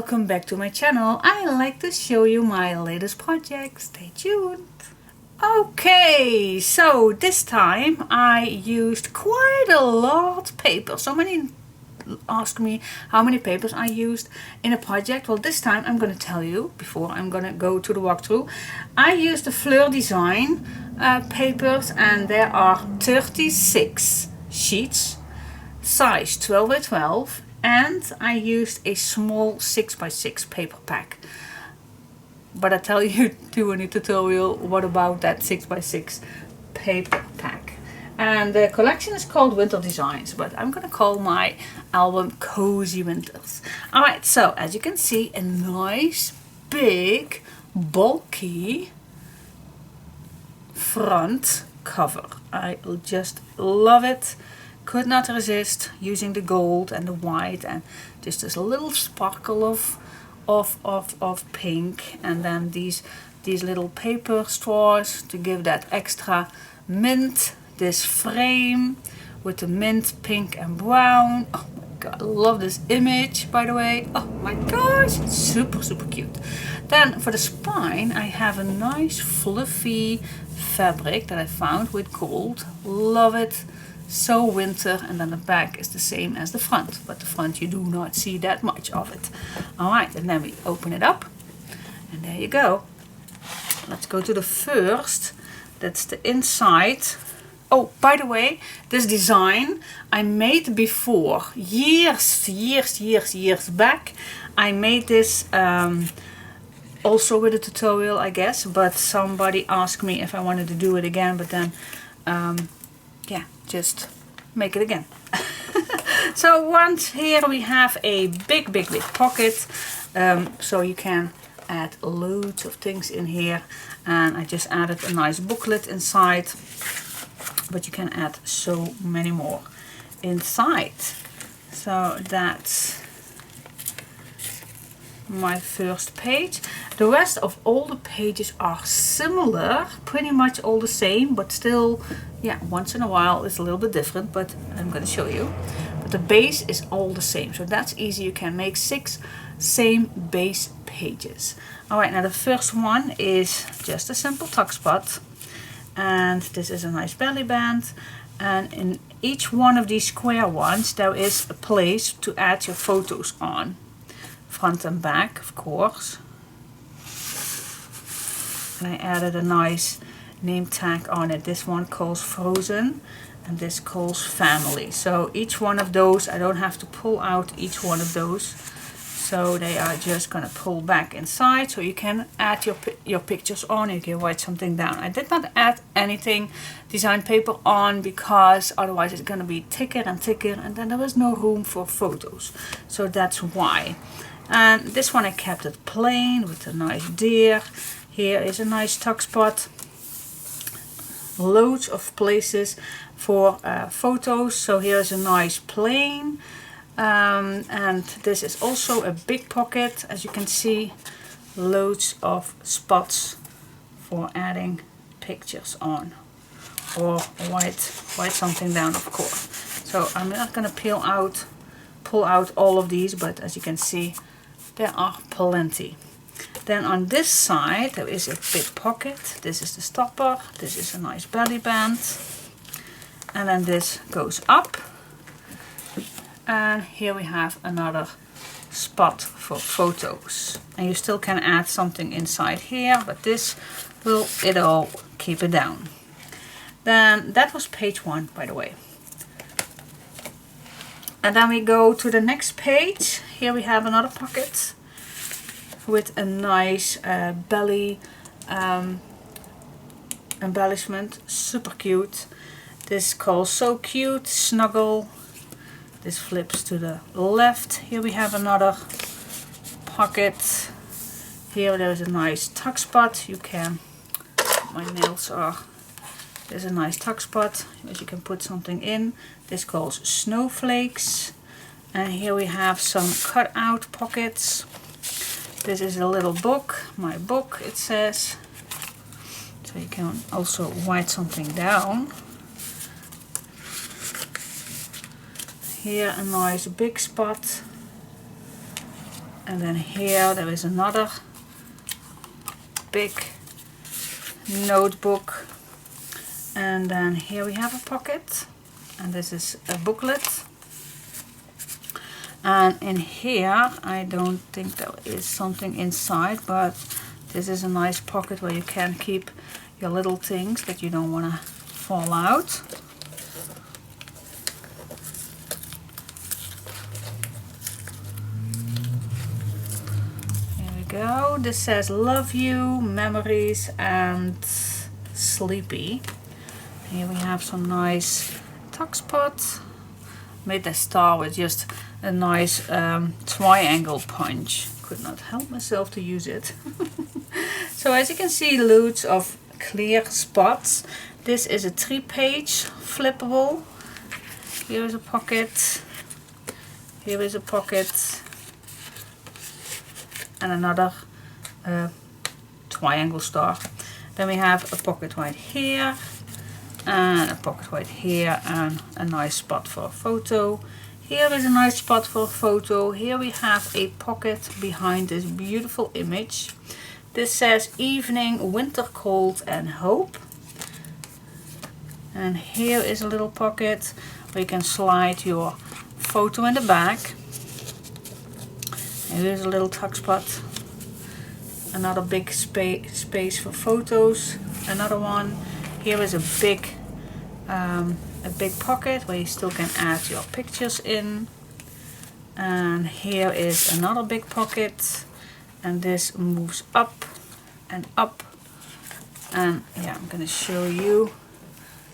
welcome back to my channel. I like to show you my latest project. Stay tuned. Okay, so this time I used quite a lot of paper. So many ask me how many papers I used in a project. Well, this time I'm going to tell you before I'm going to go to the walkthrough. I used the Fleur Designs papers, and there are 36 sheets, size 12 by 12, and I used a small 6 by 6 paper pack. But I tell you do in a tutorial what about that 6 by 6 paper pack. And the collection is called Winter Designs, but I'm gonna call my album Cozy Winters. Alright, so as you can see, a nice, big, bulky front cover. I just love it. Could not resist using the gold and the white and just this little sparkle of pink, and then these little paper straws to give that extra mint. This frame with the mint, pink and brown. Oh my god, I love this image, by the way. Oh my gosh, it's super cute. Then for the spine I have a nice fluffy fabric that I found with gold. Love it. So winter. And then the back is the same as the front, but the front you do not see that much of it. Alright, and then we open it up and there you go. Let's go to the first. That's the inside. Oh, by the way, this design I made before, years back. I made this also with a tutorial, I guess, but somebody asked me if I wanted to do it again, but then yeah, just make it again. So once here we have a big pocket, so you can add loads of things in here, and I just added a nice booklet inside, but you can add so many more inside. So that's my first page. The rest of all the pages are similar, pretty much all the same, but still, yeah, once in a while it's a little bit different, but I'm going to show you. But the base is all the same, so that's easy. You can make 6 same base pages. Alright, now the first one is just a simple tuck spot, and this is a nice belly band, and in each one of these square ones there is a place to add your photos on. Front and back, of course. And I added a nice name tag on it. This one calls Frozen and this calls Family. So each one of those, I don't have to pull out each one of those. So they are just going to pull back inside, so you can add your pictures on. You can write something down. I did not add anything design paper on because otherwise it's going to be thicker and thicker, and then there was no room for photos. So that's why. And this one I kept it plain with a nice deer. Here is a nice tuck spot. Loads of places for photos. So here's a nice plain. And this is also a big pocket, as you can see. Loads of spots for adding pictures on, or write something down, of course. So I'm not going to pull out all of these, but as you can see there are plenty. Then on this side there is a big pocket. This is the stopper. This is a nice belly band, and then this goes up. And here we have another spot for photos. And you still can add something inside here, but this will all keep it down. Then that was page 1, by the way. And then we go to the next page. Here we have another pocket with a nice belly embellishment. Super cute. This calls So Cute Snuggle. This flips to the left. Here we have another pocket. Here there is a nice tuck spot. You can, my nails are, there's a nice tuck spot that you can put something in. This calls Snowflakes. And here we have some cut out pockets. This is a little book, my book it says. So you can also write something down. Here a nice big spot. And then here there is another big notebook. And then here we have a pocket. And this is a booklet. And in here, I don't think there is something inside, but this is a nice pocket where you can keep your little things that you don't want to fall out. Here we go. This says love you, memories, and sleepy. Here we have some nice tuck spots. Made the star with just a nice triangle punch. Could not help myself to use it. So as you can see, loads of clear spots. This is a 3-page flippable. Here is a pocket. Here is a pocket. And another triangle star. Then we have a pocket right here. And a pocket right here, and a nice spot for a photo. Here is a nice spot for a photo. Here we have a pocket behind this beautiful image. This says evening, winter cold and hope. And here is a little pocket where you can slide your photo in the back. And here's a little tuck spot. Another big space for photos. Another one. Here is a big pocket where you still can add your pictures in. And here is another big pocket, and this moves up and up. And yeah, I'm going to show you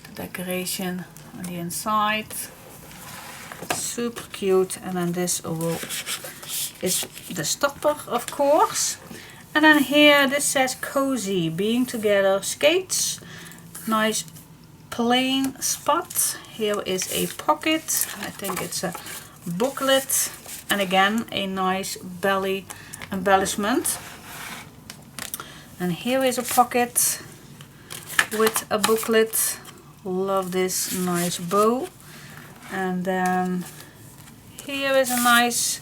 the decoration on the inside. Super cute. And then this is the stopper, of course. And then here this says cozy, being together, skates. Nice plain spot. Here is a pocket. I think it's a booklet. And again, a nice belly embellishment. And here is a pocket with a booklet. Love this nice bow. And then here is a nice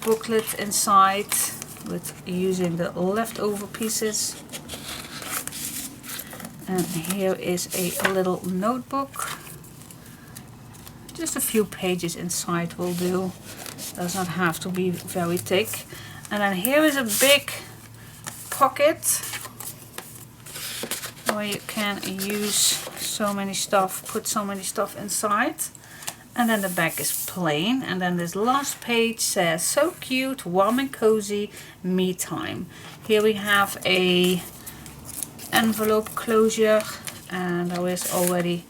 booklet inside with using the leftover pieces. And here is a little notebook. Just a few pages inside will do. Does not have to be very thick. And then here is a big pocket where you can use so many stuff, put so many stuff inside. And then the back is plain. And then this last page says so cute, warm and cozy, me time. Here we have a envelope closure, and there is already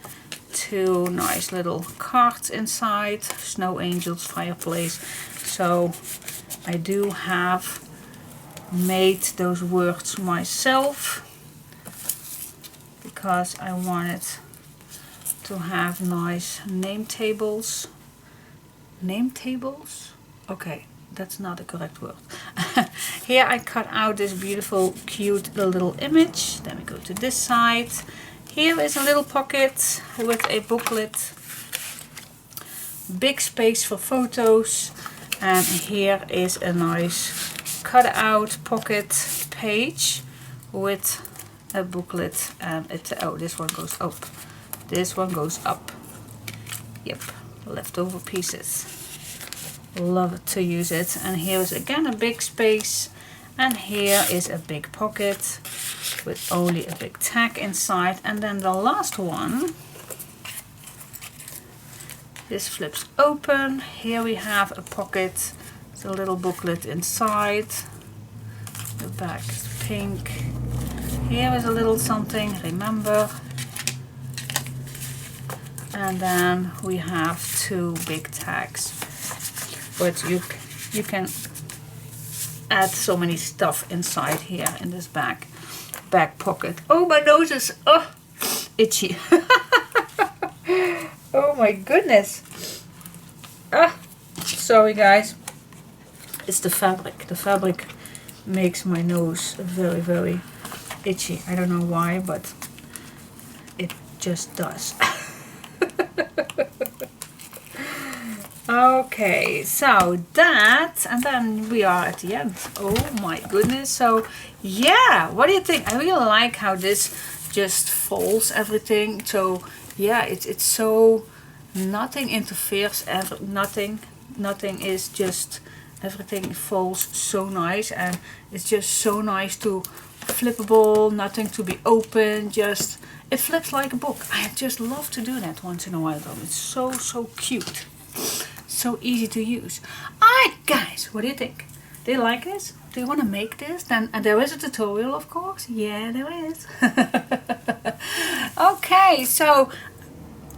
2 nice little cards inside. Snow angels, fireplace. So I do have made those words myself because I wanted to have nice name tables. Name tables? Okay, that's not the correct word. Here I cut out this beautiful cute little image. Then we go to this side. Here is a little pocket with a booklet. Big space for photos. And here is a nice cut out pocket page with a booklet. And oh, this one goes up. This one goes up. Yep, leftover pieces. Love to use it. And here is again a big space, and here is a big pocket with only a big tag inside. And then the last one, this flips open. Here we have a pocket, it's a little booklet inside. The back is pink. Here is a little something, remember. And then we have 2 big tags. But you can add so many stuff inside here in this back pocket. Oh, my nose is itchy. Oh my goodness. Sorry guys. It's the fabric. The fabric makes my nose very, very itchy. I don't know why, but it just does. Okay, so that, and then we are at the end. Oh my goodness. So yeah, what do you think? I really like how this just folds everything. So yeah, it's so nothing interferes, ever, nothing is just, everything folds so nice, and it's just so nice to flippable, nothing to be open, just it flips like a book. I just love to do that once in a while though. It's so cute. So easy to use. Alright guys, what do you think? Do you like this? Do you want to make this? Then and there is a tutorial, of course. Yeah, there is. Okay, so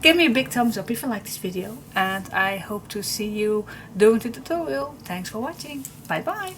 give me a big thumbs up if you like this video, and I hope to see you doing the tutorial. Thanks for watching. Bye bye.